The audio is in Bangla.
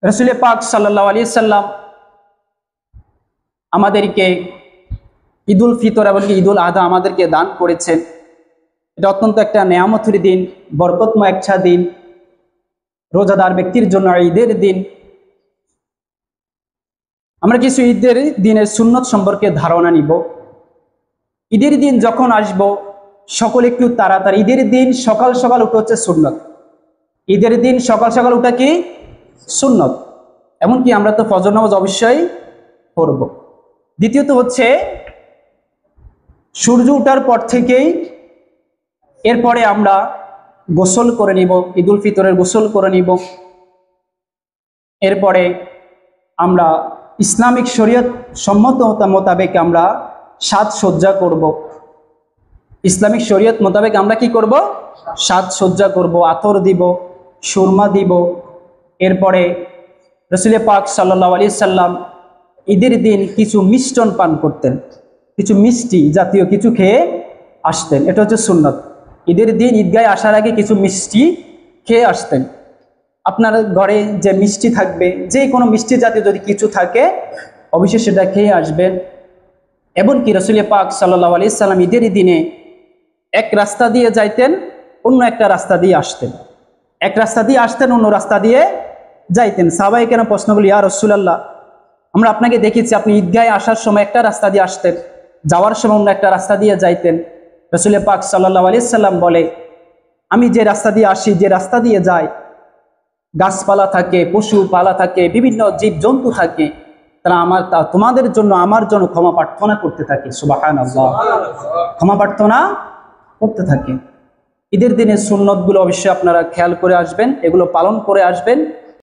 রাসূল পাক সাল্লাল্লাহু আলাইহি সাল্লাম আমাদেরকে ঈদুল ফিতর এবং ঈদুল আযহা আমাদেরকে দান করেছেন। এটা অত্যন্ত একটা নেয়ামতের দিন, বরকতময় একটা দিন, রোজাদার ব্যক্তির জন্য ঈদের দিন। আমরা কিছু ঈদের দিনের সুন্নত সম্পর্কে ধারণা নিব। ঈদের দিন যখন আসবো সকলে একটু তাড়াতাড়ি, ঈদের দিন সকাল সকাল উঠে হচ্ছে সুন্নত। ঈদের দিন সকাল সকাল উঠা কি সুন্নত, এমনকি আমরা তো ফজর নামাজ অবশ্যই পড়ব। দ্বিতীয়ত হচ্ছে সূর্য ওঠার পর থেকেই এরপরে আমরা গোসল করে নিব, ঈদুল ফিতরের গোসল করে নিব। এরপরে আমরা ইসলামিক শরীয়ত সম্মত মোতাবেক আমরা সাজসজ্জা করব। ইসলামিক শরীয়ত মোতাবেক আমরা কি করব? সাজসজ্জা করব, আতর দিব, সুরমা দিব। এরপরে রাসূল পাক সাল্লাল্লাহু আলাইহি সাল্লাম ঈদের দিন কিছু মিষ্টন পান করতেন, কিছু মিষ্টি জাতীয় কিছু খেয়ে আসতেন। এটা হচ্ছে সুন্নত। ঈদের দিন ঈদগাহে আসার আগে কিছু মিষ্টি খেয়ে আসতেন। আপনার ঘরে যে মিষ্টি থাকবে, যে কোনো মিষ্টি জাতীয় যদি কিছু থাকে অবশ্যই সেটা খেয়ে আসবেন। এমনকি রাসূল পাক সাল্লাল্লাহু আলাইহি সাল্লাম ঈদের দিনে এক রাস্তা দিয়ে যাইতেন, অন্য একটা রাস্তা দিয়ে আসতেন। এক রাস্তা দিয়ে আসতেন, অন্য রাস্তা দিয়ে যাইতেন। সাহাবায়ে কেরাম প্রশ্ন করলেন, ইয়া রাসূলুল্লাহ, আমরা আপনাকে দেখেছি আপনি ঈদগাহে আসার সময় একটা রাস্তা দিয়ে আসতেন, যাওয়ার সময় অন্য একটা রাস্তা দিয়ে যাইতেন। রাসূল পাক সাল্লাল্লাহু আলাইহি সাল্লাম বলে, আমি যে রাস্তা দিয়ে আসি, যে রাস্তা দিয়ে যাই, গাছপালা থাকে, পশু পালা থাকে, বিভিন্ন জীব জন্তু থাকে, তারা তোমাদের জন্য আমার জন্য ক্ষমা প্রার্থনা করতে থাকে। সুবহানাল্লাহ, ক্ষমা প্রার্থনা করতে থাকে। ঈদের দিনের সুন্নতগুলো অবশ্যই আপনারা খেয়াল করে আসবেন, এগুলো পালন করে আসবেন।